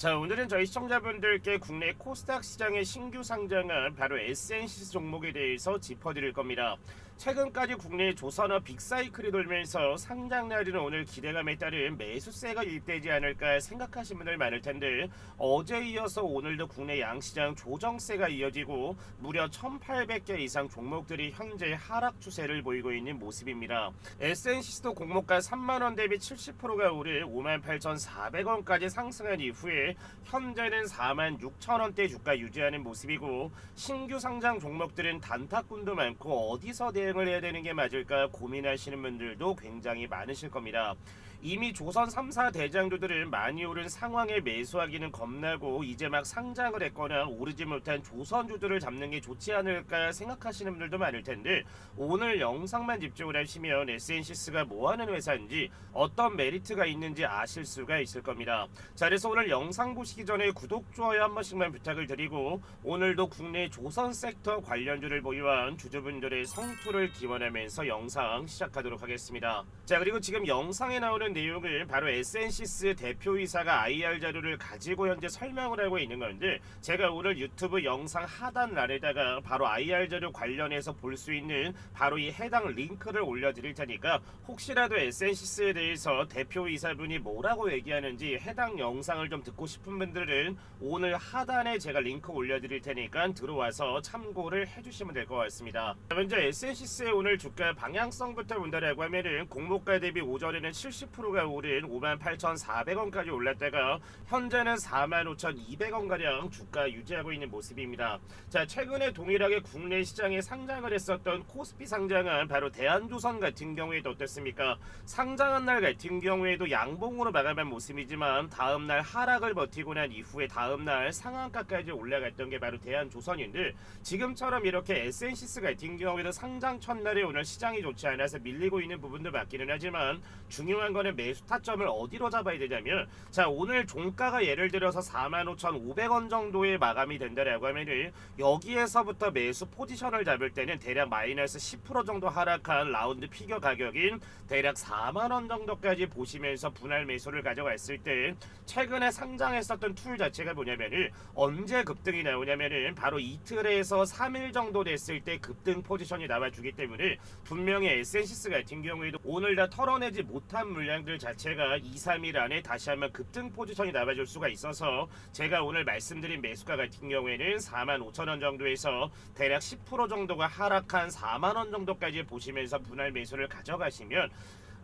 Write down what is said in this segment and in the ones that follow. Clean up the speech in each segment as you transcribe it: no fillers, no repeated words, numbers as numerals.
자, 오늘은 저희 시청자분들께 국내 코스닥 시장에 신규 상장한 바로 SNCC 종목에 대해서 짚어드릴 겁니다. 최근까지 국내 조선업 빅사이클이 돌면서 상장 날이는 오늘 기대감에 따른 매수세가 유입되지 않을까 생각하시는 분들 많을 텐데, 어제 이어서 오늘도 국내 양시장 조정세가 이어지고 무려 1800개 이상 종목들이 현재 하락 추세를 보이고 있는 모습입니다. SNCC도 공모가 3만원 대비 70%가 오른 58,400원까지 상승한 이후에 현재는 46,000원대 주가 유지하는 모습이고, 신규 상장 종목들은 단타꾼도 많고 어디서 대응을 해야 되는 게 맞을까 고민하시는 분들도 굉장히 많으실 겁니다. 이미 조선 3사 대장주들은 많이 오른 상황에 매수하기는 겁나고 이제 막 상장을 했거나 오르지 못한 조선주들을 잡는 게 좋지 않을까 생각하시는 분들도 많을 텐데, 오늘 영상만 집중을 하시면 SNCC가 뭐하는 회사인지 어떤 메리트가 있는지 아실 수가 있을 겁니다. 자, 그래서 오늘 영상 보시기 전에 구독, 좋아요 한 번씩만 부탁을 드리고, 오늘도 국내 조선 섹터 관련주를 보유한 주주분들의 성투를 기원하면서 영상 시작하도록 하겠습니다. 자, 그리고 지금 영상에 나오는 내용을 바로 SNCC 대표이사가 IR 자료를 가지고 현재 설명을 하고 있는 건데, 제가 오늘 유튜브 영상 하단 란에다가 바로 IR 자료 관련해서 볼 수 있는 바로 이 해당 링크를 올려드릴 테니까, 혹시라도 SNCC에 대해서 대표이사분이 뭐라고 얘기하는지 해당 영상을 좀 듣고 싶은 분들은 오늘 하단에 제가 링크 올려드릴 테니까 들어와서 참고를 해주시면 될 것 같습니다. 먼저 SNCC의 오늘 주가 방향성부터 본다라고 하면은 공모가 대비 오전에는 70%가 오른 58,400원까지 올랐다가 현재는 45,200원가량 주가 유지하고 있는 모습입니다. 자, 최근에 동일하게 국내 시장에 상장을 했었던 코스피 상장은 바로 대한조선 같은 경우에도 어떻습니까? 상장한 날 같은 경우에도 양봉으로 마감한 모습이지만 다음날 하락을 버티고 난 이후에 다음날 상한가까지 올라갔던 게 바로 대한조선인데, 지금처럼 이렇게 SNCC 같은 경우에도 상장 첫날에 오늘 시장이 좋지 않아서 밀리고 있는 부분도 맞기는 하지만, 중요한 거는 매수 타점을 어디로 잡아야 되냐면, 자, 오늘 종가가 예를 들어서 45,500원 정도의 마감이 된다라고 하면은 여기에서부터 매수 포지션을 잡을 때는 대략 마이너스 10% 정도 하락한 라운드 피겨 가격인 대략 4만원 정도까지 보시면서 분할 매수를 가져갔을 때, 최근에 상장했었던 툴 자체가 뭐냐면은 언제 급등이 나오냐면은 바로 이틀에서 3일 정도 됐을 때 급등 포지션이 나와주기 때문에, 분명히 SNCC 같은 경우에도 오늘 다 털어내지 못한 물량들 자체가 2, 3일 안에 다시 한번 급등 포지션이 나와줄 수가 있어서, 제가 오늘 말씀드린 매수가 같은 경우에는 45,000원 정도에서 대략 10% 정도가 하락한 4만원 정도까지 보시면서 분할 매수를 가져가시면,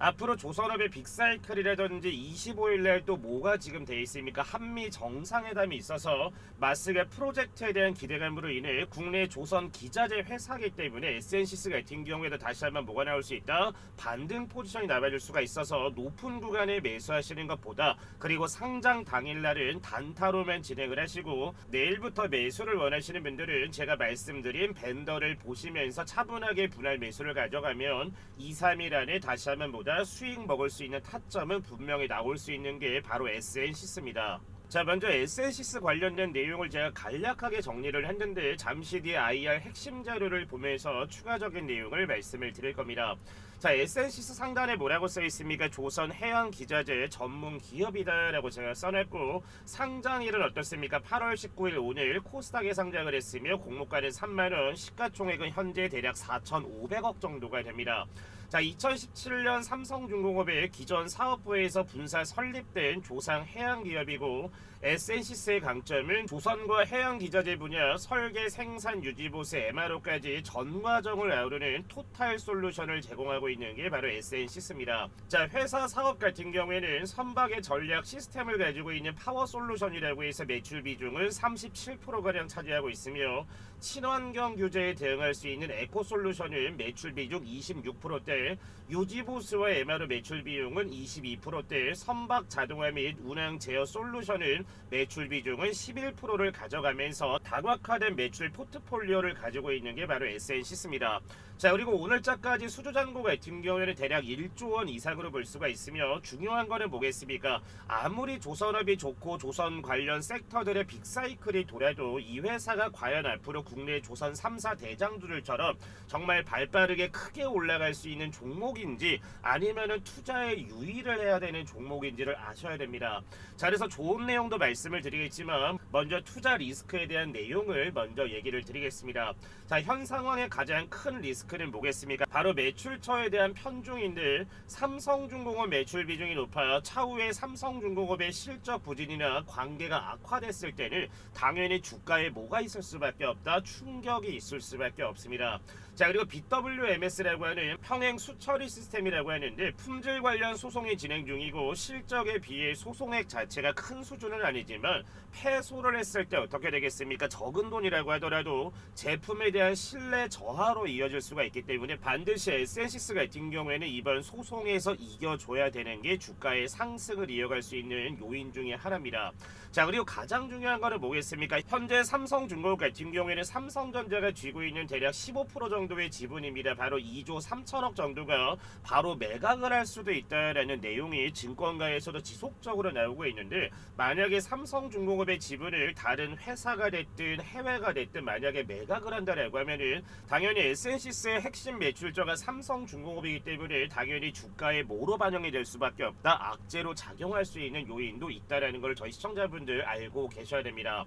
앞으로 조선업의 빅사이클이라든지 25일날 또 뭐가 지금 돼 있습니까? 한미 정상회담이 있어서 마스가 프로젝트에 대한 기대감으로 인해 국내 조선 기자재 회사이기 때문에 SNCC 같은 경우에도 다시 한번 뭐가 나올 수 있다? 반등 포지션이 나와줄 수가 있어서 높은 구간에 매수하시는 것보다, 그리고 상장 당일날은 단타로만 진행을 하시고 내일부터 매수를 원하시는 분들은 제가 말씀드린 밴더를 보시면서 차분하게 분할 매수를 가져가면 2, 3일 안에 다시 한번 수익 먹을 수 있는 타점은 분명히 나올 수 있는 게 바로 SNCC입니다. 자, 먼저 SNCC 관련된 내용을 제가 간략하게 정리를 했는데, 잠시 뒤에 IR 핵심 자료를 보면서 추가적인 내용을 말씀을 드릴 겁니다. 자, SNCC 상단에 뭐라고 써 있습니까? 조선 해양 기자재 전문 기업이다 라고 제가 써놨고, 상장일은 어떻습니까? 8월 19일 오늘 코스닥에 상장을 했으며 공모가는 3만원, 시가총액은 현재 대략 4,500억 정도가 됩니다. 자, 2017년 삼성중공업의 기존 사업부에서 분사 설립된 조상 해양기업이고, SNCC의 강점은 조선과 해양기자재 분야 설계, 생산, 유지, 보수, MRO까지 전 과정을 아우르는 토탈 솔루션을 제공하고 있는 게 바로 SNCC입니다. 자, 회사 사업 같은 경우에는 선박의 전략 시스템을 가지고 있는 파워 솔루션이라고 해서 매출 비중을 37%가량 차지하고 있으며, 친환경 규제에 대응할 수 있는 에코 솔루션은 매출 비중 26%대, 유지 보수와 MRO 매출 비용은 22%대, 선박 자동화 및 운항 제어 솔루션은 매출 비중은 11%를 가져가면서 다각화된 매출 포트폴리오를 가지고 있는 게 바로 SNCC입니다. 자, 그리고 오늘자까지 수주잔고 같은 경우에는 대략 1조 원 이상으로 볼 수가 있으며, 중요한 거는 뭐겠습니까? 아무리 조선업이 좋고 조선 관련 섹터들의 빅사이클이 돌아도 이 회사가 과연 앞으로 국내 조선 3사 대장주들처럼 정말 발빠르게 크게 올라갈 수 있는 종목인지 아니면은 투자에 유의를 해야 되는 종목인지를 아셔야 됩니다. 자, 그래서 좋은 내용도 말씀을 드리겠지만 먼저 투자 리스크에 대한 내용을 먼저 얘기를 드리겠습니다. 자, 현 상황의 가장 큰 리스크는 뭐겠습니까? 바로 매출처에 대한 편중인데 삼성중공업 매출 비중이 높아 차후에 삼성중공업의 실적 부진이나 관계가 악화됐을 때는 당연히 주가에 뭐가 있을 수밖에 없다. 충격이 있을 수밖에 없습니다. 자, 그리고 BWMS라고 하는 평행 수처리 시스템이라고 하는데 품질 관련 소송이 진행 중이고 실적에 비해 소송액 자체가 큰 수준은 아니지만 패소를 했을 때 어떻게 되겠습니까? 적은 돈이라고 하더라도 제품에 대한 신뢰 저하로 이어질 수가 있기 때문에 반드시 에센시스 같은 경우에는 이번 소송에서 이겨줘야 되는 게 주가의 상승을 이어갈 수 있는 요인 중에 하나입니다. 자, 그리고 가장 중요한 거는 뭐겠습니까? 현재 삼성중공업 같은 경우에는 삼성전자가 쥐고 있는 대략 15% 정도의 지분입니다. 바로 2조 3천억 정도가 바로 매각을 할 수도 있다라는 내용이 증권가에서도 지속적으로 나오고 있는데 만약에 삼성중공업의 지분을 다른 회사가 됐든 해외가 됐든 만약에 매각을 한다라고 하면은 당연히 에센시스의 핵심 매출처가 삼성중공업이기 때문에 당연히 주가에 뭐로 반영이 될 수밖에 없다. 악재로 작용할 수 있는 요인도 있다라는 걸 저희 시청자분들 알고 계셔야 됩니다.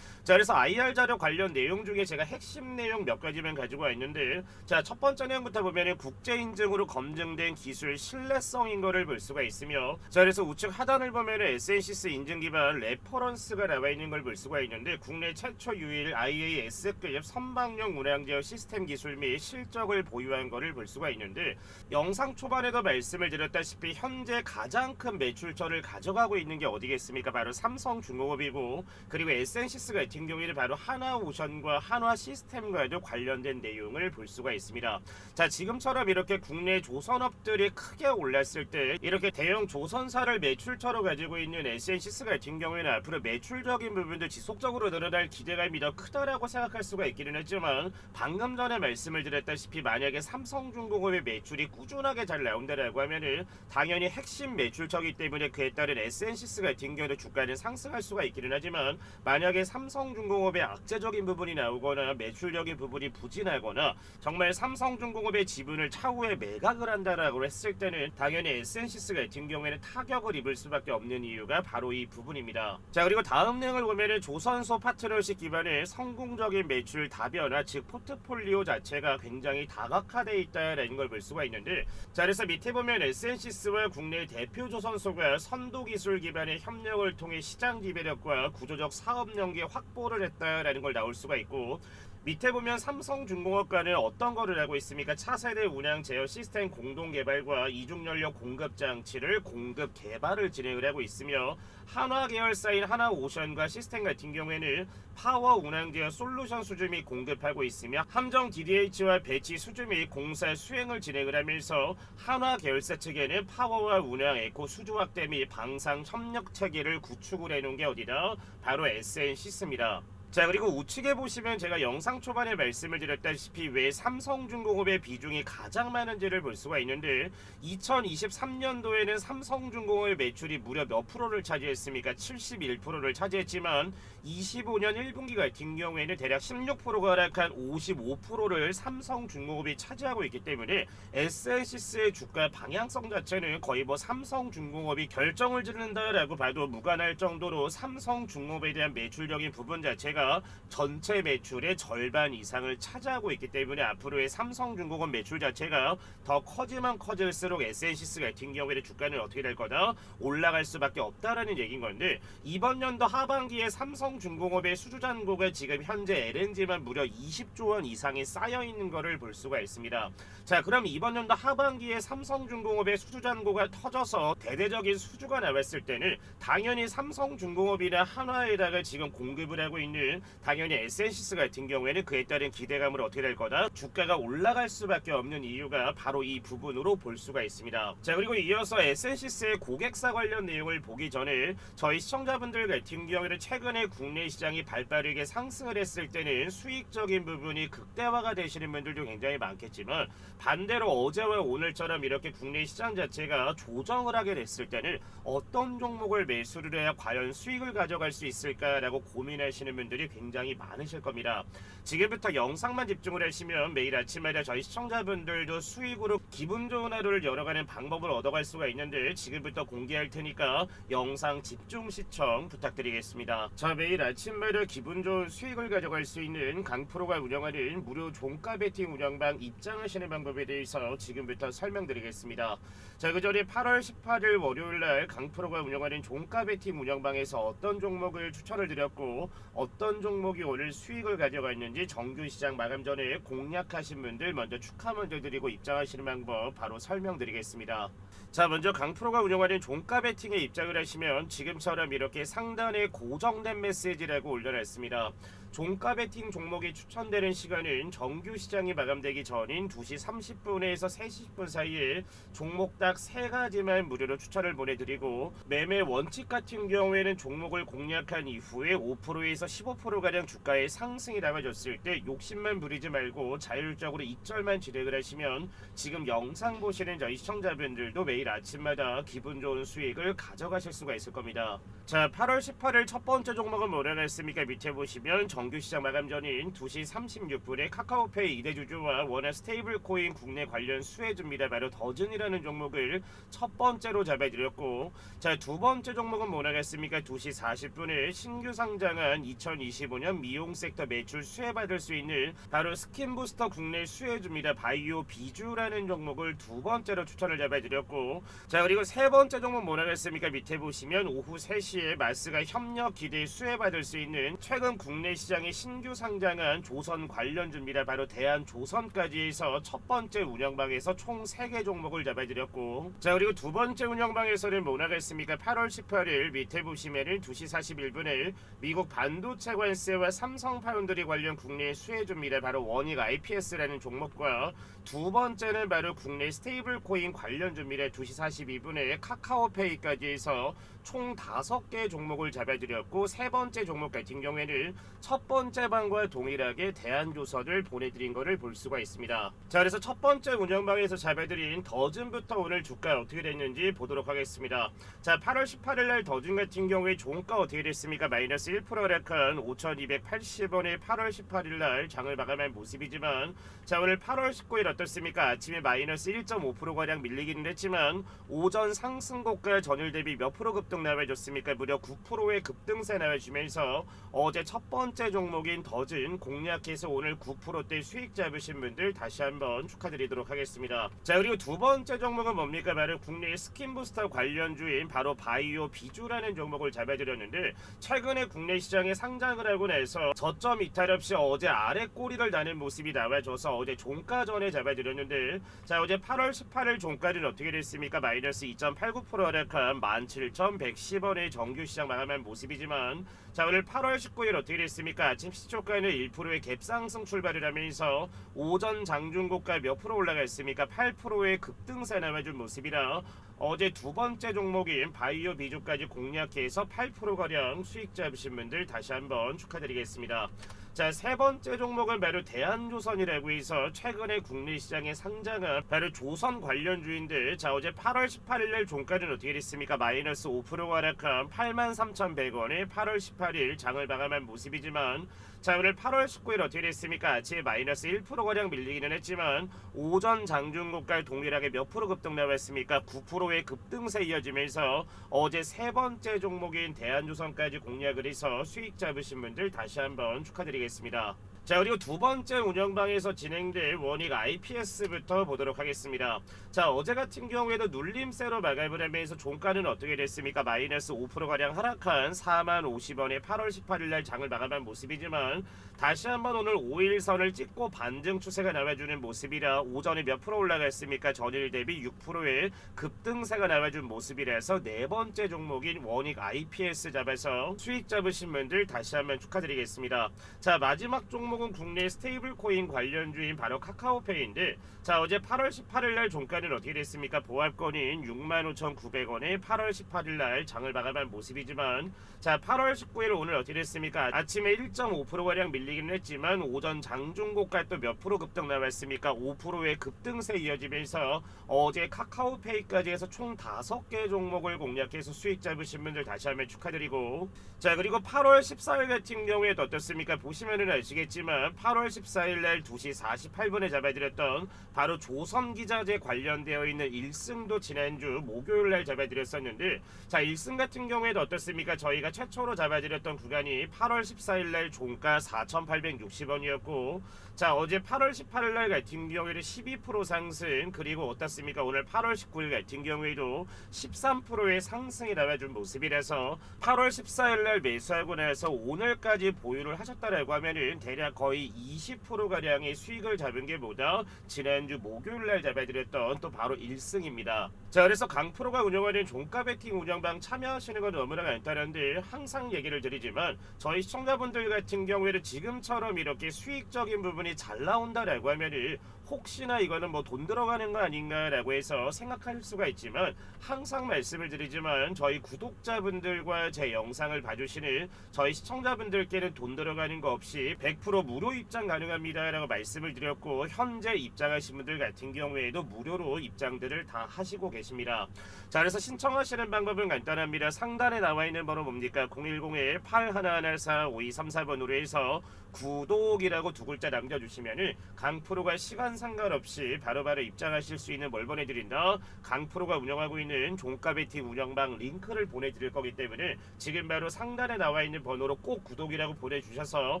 자, 그래서 IR 자료 관련 내용 중에 제가 핵심 내용 몇 가지만 가지고 왔는데 자, 첫 번째 내용부터 보면은 국제 인증으로 검증된 기술 신뢰성인 거를 볼 수가 있으며 자, 그래서 우측 하단을 보면은 에센시스 인증 기반 레퍼런스가 나와 있는 걸 볼 수가 있는데 국내 최초 유일 IAS급 선박용 운항 제어 시스템 기술 및 실적을 보유한 거를 볼 수가 있는데 영상 초반에도 말씀을 드렸다시피 현재 가장 큰 매출처를 가져가고 있는 게 어디겠습니까? 바로 삼성중공업이고 그리고 에센시스 같은 경우에는 바로 하나오션과 한화시스템과도 관련된 내용을 볼 수가 있습니다. 자, 지금처럼 이렇게 국내 조선업들이 크게 올랐을 때 이렇게 대형 조선사를 매출처로 가지고 있는 에센시스 같은 경우에는 앞으로 매출적인 부분도 지속적으로 늘어날 기대감이 더 크다라고 생각할 수가 있기는 했지만 방금 전에 말씀을 드렸다시피 만약에 삼성중공업의 매출이 꾸준하게 잘 나온다라고 하면은 당연히 핵심 매출처이기 때문에 그에 따른 에센시스 같은 경우는 주가는 상승할 수가 있기는 하지만 만약에 삼성중공업의 악재적인 부분이 나오거나 매출적인 부분이 부진하거나 정말 삼성중공업의 지분을 차후에 매각을 한다라고 했을 때는 당연히 에센시스 같은 경우에는 타격을 입을 수밖에 없는 이유가 바로 이 부분입니다. 자, 그리고 다음 내용을 보면은 조선소 파트너십 기반의 성공적인 매출 다변화 즉 포트폴리오 자체가 굉장히 다각화되어 있다라는 걸 볼 수가 있는데 자, 그래서 밑에 보면 에센시스와 국내 대표 조선소가 선도 기술 기반의 협력을 통해 시장 지배력과 구조적 사업 연계 확보를 했다라는 걸 나올 수가 있고 밑에 보면 삼성중공업과는 어떤 거를 하고 있습니까? 차세대 운항 제어 시스템 공동 개발과 이중연료 공급 장치를 공급 개발을 진행을 하고 있으며 한화 계열사인 하나오션과 시스템 같은 경우에는 파워 운항 제어 솔루션 수주 및 공급하고 있으며 함정 DDH와 배치 수주 및 공사 수행을 진행을 하면서 한화 계열사 측에는 파워와 운항 에코 수주 확대 및 방상 협력 체계를 구축을 해놓은 게 어디다? 바로 에센시스입니다. 자, 그리고 우측에 보시면 제가 영상 초반에 말씀을 드렸다시피 왜 삼성중공업의 비중이 가장 많은지를 볼 수가 있는데 2023년도에는 삼성중공업의 매출이 무려 몇 프로를 차지했습니까? 71%를 차지했지만 25년 1분기 같은 경우에는 대략 16%가 하락한 55%를 삼성중공업이 차지하고 있기 때문에 에센시스의 주가 방향성 자체는 거의 뭐 삼성중공업이 결정을 짓는다라고 봐도 무관할 정도로 삼성중공업에 대한 매출적인 부분 자체가 전체 매출의 절반 이상을 차지하고 있기 때문에 앞으로의 삼성중공업 매출 자체가 더 커지면 커질수록 에센시스 같은 경우에는 주가는 어떻게 될 거다? 올라갈 수밖에 없다라는 얘기인 건데 이번 연도 하반기에 삼성중공업의 수주 잔고가 지금 현재 LNG만 무려 20조 원 이상이 쌓여 있는 것을 볼 수가 있습니다. 자, 그럼 이번 연도 하반기에 삼성중공업의 수주 잔고가 터져서 대대적인 수주가 나왔을 때는 당연히 삼성중공업이나 한화에다가 지금 공급을 하고 있는 당연히 에센시스 같은 경우에는 그에 따른 기대감을 어떻게 될 거다? 주가가 올라갈 수밖에 없는 이유가 바로 이 부분으로 볼 수가 있습니다. 자, 그리고 이어서 에센시스의 고객사 관련 내용을 보기 전에 저희 시청자분들 같은 경우에는 최근에 국내 시장이 발빠르게 상승을 했을 때는 수익적인 부분이 극대화가 되시는 분들도 굉장히 많겠지만 반대로 어제와 오늘처럼 이렇게 국내 시장 자체가 조정을 하게 됐을 때는 어떤 종목을 매수를 해야 과연 수익을 가져갈 수 있을까라고 고민하시는 분들이 분들이 굉장히 많으실 겁니다. 지금부터 영상만 집중을 하시면 매일 아침마다 저희 시청자분들도 수익으로 기분 좋은 하루를 열어가는 방법을 얻어갈 수가 있는데 지금부터 공개할 테니까 영상 집중 시청 부탁드리겠습니다. 자, 매일 아침마다 기분 좋은 수익을 가져갈 수 있는 강프로가 운영하는 무료 종가 베팅 운영방 입장하시는 방법에 대해서 지금부터 설명드리겠습니다. 자, 그 전에 8월 18일 월요일날 강프로가 운영하는 종가 베팅 운영방에서 어떤 종목을 추천을 드렸고 어떤 종목이 오늘 수익을 가져갔는지 정규 시장 마감 전에 공략하신 분들 먼저 축하 먼저 드리고 입장하시는 방법 바로 설명드리겠습니다. 자, 먼저 강프로가 운영하는 종가 베팅에 입장을 하시면 지금처럼 이렇게 상단에 고정된 메시지라고 올려놨습니다. 종가 베팅 종목이 추천되는 시간은 정규 시장이 마감되기 전인 2시 30분에서 3시 10분 사이에 종목당 3가지만 무료로 추천을 보내드리고 매매 원칙 같은 경우에는 종목을 공략한 이후에 5%에서 15%가량 주가의 상승이 나와줬을 때 욕심만 부리지 말고 자율적으로 익절만 진행을 하시면 지금 영상 보시는 저희 시청자분들도 매일 아침마다 기분 좋은 수익을 가져가실 수가 있을 겁니다. 자, 8월 18일 첫 번째 종목은 뭐라고 했습니까? 밑에 보시면 정규 시장 마감 전인 2시 36분에 카카오페이 이대주주와 원화 스테이블 코인 국내 관련 수혜주입니다. 바로 더즌이라는 종목을 첫 번째로 잡아드렸고, 자, 두 번째 종목은 뭐라고 했습니까? 2시 40분에 신규 상장한 2025년 미용 섹터 매출 수혜받을 수 있는 바로 스킨부스터 국내 수혜주입니다. 바이오 비주라는 종목을 두 번째로 추천을 잡아드렸고, 자, 그리고 세 번째 종목 뭐라고 했습니까? 밑에 보시면 오후 3시에 마스가 협력 기대 수혜받을 수 있는 최근 국내 시장에 신규 상장한 조선 관련주입니다. 바로 대한조선까지 해서 첫 번째 운영방에서 총 3개 종목을 잡아드렸고, 자, 그리고 두 번째 운영방에서는 뭐라고 했습니까? 8월 18일 밑에 보시면은 2시 41분에 미국 반도체 관세와 삼성 파운드리 관련 국내 수혜주입니다. 바로 원익 IPS라는 종목과 두 번째는 바로 국내 스테이블 코인 관련주입니다. 2시 42분에 카카오페이까지 해서 총 5개 종목을 잡아드렸고, 세 번째 종목 같은 경우에는 첫 번째 방과 동일하게 대한조선을 보내드린 것을 볼 수가 있습니다. 자, 그래서 첫 번째 운영방에서 잡아드린 더즌부터 오늘 주가 어떻게 됐는지 보도록 하겠습니다. 자, 8월 18일날 더즌 같은 경우에 종가 어떻게 됐습니까? 마이너스 1% 하락한 5,280원에 8월 18일날 장을 마감한 모습이지만, 자, 오늘 8월 19일 어떻습니까? 아침에 마이너스 1.5%가량 밀리기는 했지만 오전 상승고가 전일 대비 몇 프로 급등 나와줬습니까? 무려 9%의 급등세 나와주면서 어제 첫 번째 종목인 더즌 공략해서 오늘 9%대 수익 잡으신 분들 다시 한번 축하드리도록 하겠습니다. 자, 그리고 두 번째 종목은 뭡니까? 바로 국내 스킨부스터 관련주인 바로 바이오 비주라는 종목을 잡아드렸는데, 최근에 국내 시장에 상장을 하고 나서 저점 이탈 없이 어제 아래 꼬리를 다는 모습이 나와줘서 어제 종가 전에 잡아드렸는데, 자, 어제 8월 18일 종가는 어떻게 됐습니까? 마이너스 2.89% 하락한 17,110원의 정규 시장 마감한 모습이지만, 자, 오늘 8월 19일 어떻게 됐습니까? 아침 시초가는 1%의 갭상승 출발을 하면서 오전 장중고가 몇 프로 올라갔습니까? 8%의 급등세 나와준 모습이라 어제 두 번째 종목인 바이오 비주까지 공략해서 8%가량 수익 잡으신 분들 다시 한번 축하드리겠습니다. 자, 세 번째 종목은 바로 대한조선이라고 해서 최근에 국내 시장에 상장한 바로 조선 관련주인데, 자, 어제 8월 18일날 종가는 어떻게 됐습니까? 마이너스 5%가 하락한 83,100원에 8월 18일 장을 마감한 모습이지만, 자, 오늘 8월 19일 어떻게 됐습니까? 아침에 마이너스 1%가량 밀리기는 했지만 오전 장중고가 동일하게 몇 프로 급등 나왔습니까? 9%의 급등세 이어지면서 어제 세 번째 종목인 대한조선까지 공략을 해서 수익 잡으신 분들 다시 한번 축하드리겠습니다. 자, 그리고 두 번째 운영방에서 진행될 원익 IPS부터 보도록 하겠습니다. 자, 어제 같은 경우에도 눌림세로 마감을 하면서 종가는 어떻게 됐습니까? 마이너스 5%가량 하락한 40,050원에 8월 18일날 장을 마감한 모습이지만, 다시 한번 오늘 5일선을 찍고 반등 추세가 나와주는 모습이라 오전에 몇 프로 올라갔습니까? 전일 대비 6%의 급등세가 나와준 모습이라서 네 번째 종목인 원익 IPS 잡아서 수익 잡으신 분들 다시 한번 축하드리겠습니다. 자, 마지막 종목 종목은 국내 스테이블 코인 관련주인 바로 카카오페이인데, 자, 어제 8월 18일 날 종가는 어떻게 됐습니까? 보합권인 65,900원에 8월 18일 날 장을 마감한 모습이지만, 자, 8월 19일 오늘 어떻게 됐습니까? 아침에 1.5%가량 밀리긴 했지만 오전 장중고가 또 몇 프로 급등 나왔습니까? 5%의 급등세 이어지면서 어제 카카오페이까지 해서 총 5개 종목을 공략해서 수익 잡으신 분들 다시 한번 축하드리고, 자, 그리고 8월 14일 같은 경우에도 어떻습니까? 보시면은 아시겠지만 8월 14일 날 2시 48분에 잡아드렸던 바로 조선기자재 관련되어 있는 1승도 지난주 목요일 날 잡아드렸었는데, 자, 1승 같은 경우에도 어떻습니까? 저희가 최초로 잡아드렸던 구간이 8월 14일 날 종가 4,860원이었고, 자, 어제 8월 18일 날 같은 경우에는 12% 상승, 그리고 어떻습니까? 오늘 8월 19일 같은 경우에도 13%의 상승이 나와준 모습이라서 8월 14일 날 매수하고 나서 오늘까지 보유를 하셨다라고 하면은 대략 거의 20%가량의 수익을 잡은 게 뭐다? 지난주 목요일 날 잡아드렸던 또 바로 1승입니다. 자, 그래서 강프로가 운영하는 종가 베팅 운영방 참여하시는 건 너무나 간단한데, 항상 얘기를 드리지만 저희 시청자분들 같은 경우에는 지금처럼 이렇게 수익적인 부분이 잘 나온다라고 하면은 혹시나 이거는 뭐 돈 들어가는 거 아닌가라고 해서 생각할 수가 있지만, 항상 말씀을 드리지만 저희 구독자분들과 제 영상을 봐주시는 저희 시청자분들께는 돈 들어가는 거 없이 100% 무료 입장 가능합니다 라고 말씀을 드렸고, 현재 입장하신 분들 같은 경우에도 무료로 입장들을 다 하시고 계십니다. 자, 그래서 신청하시는 방법은 간단합니다. 상단에 나와 있는 번호 뭡니까? 010-8114-5234번으로 해서 구독이라고 두 글자 남겨주시면은 강프로가 시간 상관없이 바로바로 입장하실 수 있는 뭘 보내드린다? 강프로가 운영하고 있는 종가 베팅 운영방 링크를 보내드릴 거기 때문에 지금 바로 상단에 나와 있는 번호로 꼭 구독이라고 보내주셔서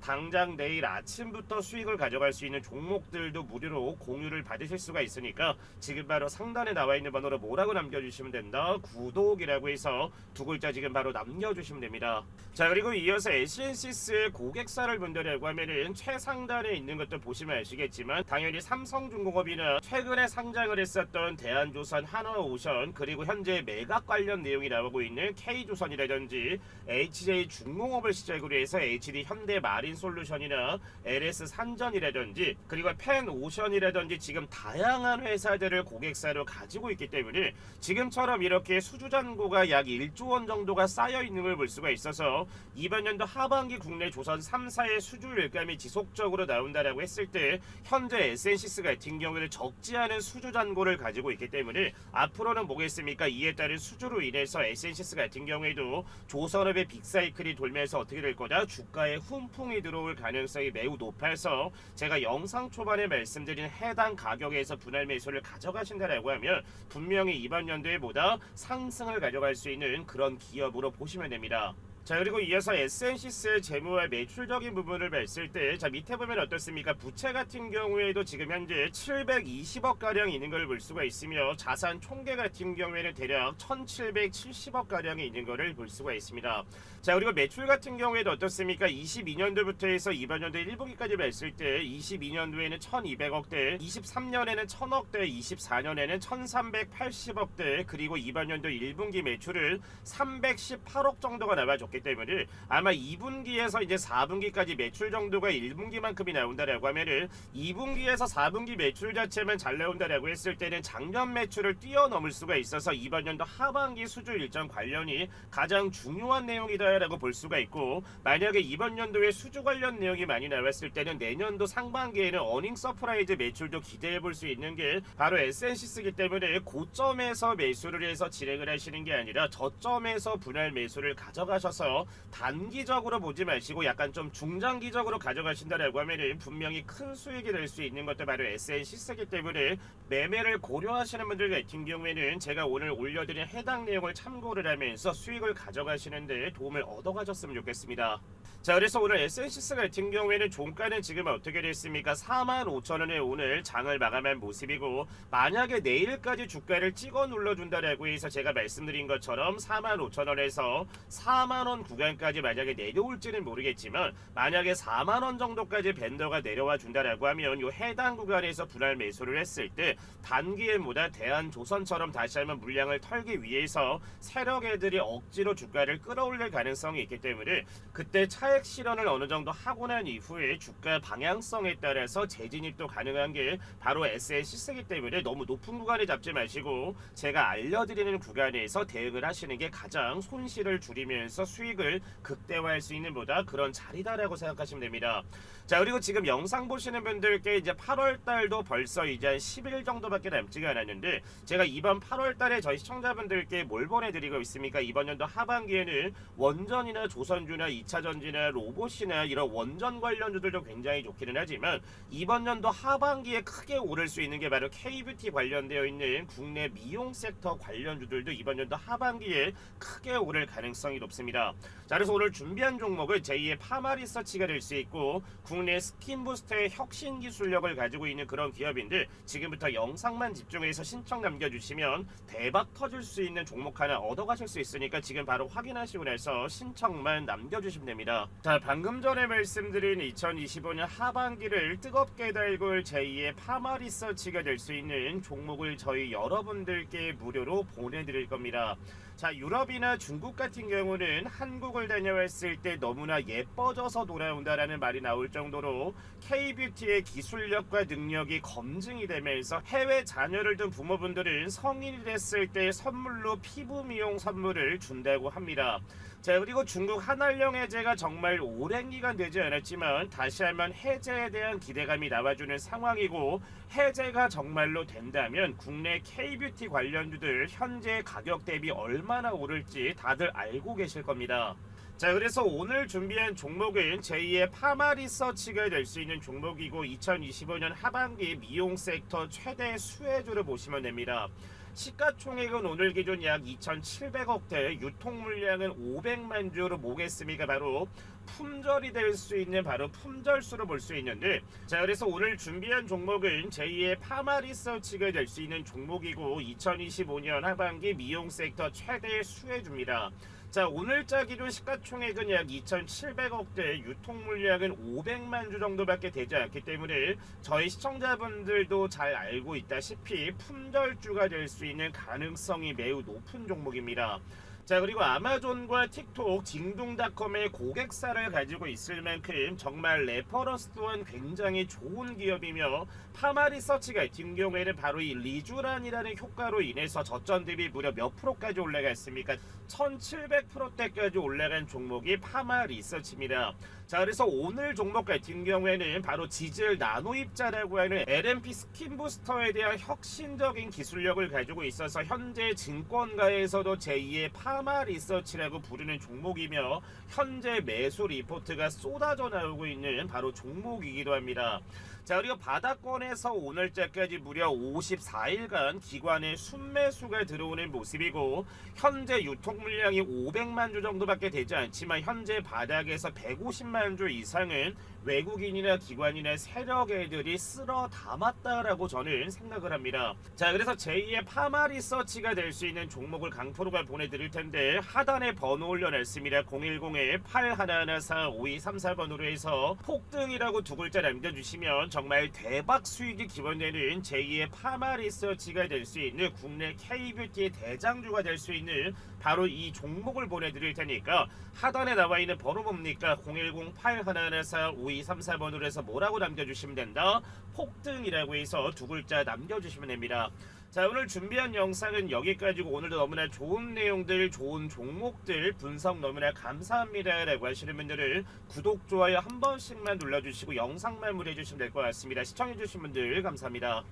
당장 내일 아침부터 수익을 가져갈 수 있는 종목들도 무료로 공유를 받으실 수가 있으니까 지금 바로 상단에 나와 있는 번호로 뭐라고 남겨주시면 된다? 구독이라고 해서 두 글자 지금 바로 남겨주시면 됩니다. 자, 그리고 이어서 에시엔시스의 고객사를 본다라고 하면은 최상단에 있는 것도 보시면 아시겠지만 당연히 삼성중공업이나 최근에 상장을 했었던 대한조선, 한화오션, 그리고 현재 매각 관련 내용이 나오고 있는 K조선이라든지 HJ중공업을 시작으로 해서 HD 현대마린솔루션이나 LS산전이라든지 그리고 펜오션이라든지 지금 다양한 회사들을 고객사로 가지고 있기 때문에 지금처럼 이렇게 수주잔고가 약 1조 원 정도가 쌓여 있는 걸 볼 수가 있어서 이번 연도 하반기 국내 조선 3사의 수주 일감이 지속적으로 나온다라고 했을 때 현재 에센시스 같은 경우에는 적지 않은 수주 잔고를 가지고 있기 때문에 앞으로는 뭐겠습니까? 이에 따른 수주로 인해서 에센시스 같은 경우에도 조선업의 빅사이클이 돌면서 어떻게 될 거냐? 주가에 훈풍이 들어올 가능성이 매우 높아서 제가 영상 초반에 말씀드린 해당 가격에서 분할 매수를 가져가신다라고 하면 분명히 이번 연도에 보다 상승을 가져갈 수 있는 그런 기업으로 보시면 됩니다. 자, 그리고 이어서 에센시스의 재무와 매출적인 부분을 봤을 때, 자, 밑에 보면 어떻습니까? 부채 같은 경우에도 지금 현재 720억 가량 있는 걸 볼 수가 있으며 자산 총계 같은 경우에는 대략 1770억 가량이 있는 것을 볼 수가 있습니다. 자, 그리고 매출 같은 경우에도 어떻습니까? 22년도부터 해서 이번 연도 1분기까지 봤을 때 22년도에는 1200억대, 23년에는 1000억대, 24년에는 1380억대, 그리고 이번 연도 1분기 매출은 318억 정도가 나와줬기 때문에 아마 2분기에서 이제 4분기까지 매출 정도가 1분기만큼이 나온다라고 하면은 2분기에서 4분기 매출 자체만 잘 나온다라고 했을 때는 작년 매출을 뛰어넘을 수가 있어서 이번 연도 하반기 수주 일정 관련이 가장 중요한 내용이다라고 볼 수가 있고, 만약에 이번 연도에 수주 관련 내용이 많이 나왔을 때는 내년도 상반기에는 어닝 서프라이즈 매출도 기대해 볼 수 있는 게 바로 에센시스이기 때문에 고점에서 매수를 해서 진행을 하시는 게 아니라 저점에서 분할 매수를 가져가셔서 단기적으로 보지 마시고 약간 좀 중장기적으로 가져가신다라고 하면은 분명히 큰 수익이 될 수 있는 것도 바로 에센시스이기 때문에 매매를 고려하시는 분들 같은 경우에는 제가 오늘 올려드린 해당 내용을 참고를 하면서 수익을 가져가시는데 도움을 얻어가셨으면 좋겠습니다. 자, 그래서 오늘 에센시스 같은 경우에는 종가는 지금 어떻게 됐습니까? 45,000원에 오늘 장을 마감한 모습이고, 만약에 내일까지 주가를 찍어 눌러준다라고 해서 제가 말씀드린 것처럼 45,000원에서 4만원 원 구간까지 만약에 내려올지는 모르겠지만 만약에 4만 원 정도까지 밴더가 내려와 준다라고 하면 요 해당 구간에서 분할 매수를 했을 때 단기에보다 대한조선처럼 다시 한번 물량을 털기 위해서 세력애들이 억지로 주가를 끌어올릴 가능성이 있기 때문에 그때 차익 실현을 어느 정도 하고 난 이후에 주가 방향성에 따라서 재진입도 가능한 게 바로 SNC이기 때문에 너무 높은 구간에 잡지 마시고 제가 알려드리는 구간에서 대응을 하시는 게 가장 손실을 줄이면서 수익을 극대화할 수 있는 보다 그런 자리다라고 생각하시면 됩니다. 자, 그리고 지금 영상 보시는 분들께 이제 8월 달도 벌써 이제 한 10일 정도밖에 남지가 않았는데 제가 이번 8월 달에 저희 시청자분들께 뭘 보내드리고 있습니까? 이번 연도 하반기에는 원전이나 조선주나 2차전지나 로봇이나 이런 원전 관련주들도 굉장히 좋기는 하지만 이번 연도 하반기에 크게 오를 수 있는 게 바로 K뷰티 관련되어 있는 국내 미용 섹터 관련주들도 이번 연도 하반기에 크게 오를 가능성이 높습니다. 자, 그래서 오늘 준비한 종목은 제2의 파마 리서치가 될 수 있고 국내 스킨 부스터의 혁신 기술력을 가지고 있는 그런 기업인데 지금부터 영상만 집중해서 신청 남겨주시면 대박 터질 수 있는 종목 하나 얻어가실 수 있으니까 지금 바로 확인하시고 나서 신청만 남겨주시면 됩니다. 자, 방금 전에 말씀드린 2025년 하반기를 뜨겁게 달굴 제2의 파마 리서치가 될 수 있는 종목을 저희 여러분들께 무료로 보내드릴 겁니다. 자, 유럽이나 중국 같은 경우는 한국을 다녀왔을 때 너무나 예뻐져서 돌아온다라는 말이 나올 정도로 K뷰티의 기술력과 능력이 검증이 되면서 해외 자녀를 둔 부모분들은 성인이 됐을 때 선물로 피부 미용 선물을 준다고 합니다. 자, 그리고 중국 한알령 해제가 정말 오랜 기간 되지 않았지만 다시 한번 해제에 대한 기대감이 나와주는 상황이고 해제가 정말로 된다면 국내 K뷰티 관련주들 현재 가격 대비 얼마나 오를지 다들 알고 계실 겁니다. 자, 그래서 오늘 준비한 종목은 제2의 파마 리서치가 될 수 있는 종목이고 2025년 하반기 미용 섹터 최대 수혜주를 보시면 됩니다. 시가총액은 오늘 기준 약 2,700억대, 유통 물량은 500만 주로 보겠습니까? 바로 품절이 될 수 있는 바로 품절수로 볼 수 있는데 자, 그래서 오늘 준비한 종목은 제2의 파마 리서치가 될 수 있는 종목이고 2025년 하반기 미용 섹터 최대 수혜주입니다. 자, 오늘자 기준 시가총액은 약 2,700억대, 유통 물량은 500만 주 정도밖에 되지 않기 때문에 저희 시청자분들도 잘 알고 있다시피 품절주가 될 수 있는 가능성이 매우 높은 종목입니다. 자, 그리고 아마존과 틱톡, 징둥닷컴의 고객사를 가지고 있을 만큼 정말 레퍼런스 또한 굉장히 좋은 기업이며 파마 리서치 같은 경우에는 바로 이 리쥬란이라는 효과로 인해서 저점 대비 무려 몇 프로까지 올라갔습니까? 1700%대까지 올라간 종목이 파마 리서치입니다. 자, 그래서 오늘 종목 같은 경우에는 바로 지질 나노 입자라고 하는 LNP 스킨 부스터에 대한 혁신적인 기술력을 가지고 있어서 현재 증권가에서도 제2의 파마 리서치라고 부르는 종목이며 현재 매수 리포트가 쏟아져 나오고 있는 바로 종목이기도 합니다. 자, 그리고 바닥권에서 오늘자까지 무려 54일간 기관의 순매수가 들어오는 모습이고 현재 유통 물량이 500만 주 정도밖에 되지 않지만 현재 바닥에서 150만 주 이상은 외국인이나 기관이나 세력애들이 쓸어 담았다라고 저는 생각을 합니다. 자, 그래서 제2의 파마 리서치가 될 수 있는 종목을 강프로가 보내드릴 텐데 하단에 번호 올려놨습니다. 010-8114-5234번으로 해서 폭등이라고 두 글자 남겨주시면 정말 대박 수익이 기원되는 제2의 파마 리서치가 될 수 있는 국내 K뷰티의 대장주가 될 수 있는 바로 이 종목을 보내드릴 테니까 하단에 나와 있는 번호 뭡니까? 010-8114-5234번으로 해서 뭐라고 남겨주시면 된다? 폭등이라고 해서 두 글자 남겨주시면 됩니다. 자, 오늘 준비한 영상은 여기까지고 오늘도 너무나 좋은 내용들, 좋은 종목들 분석 너무나 감사합니다 라고 하시는 분들은 구독, 좋아요 한 번씩만 눌러주시고 영상 마무리해주시면 될 것 같습니다. 시청해주신 분들 감사합니다.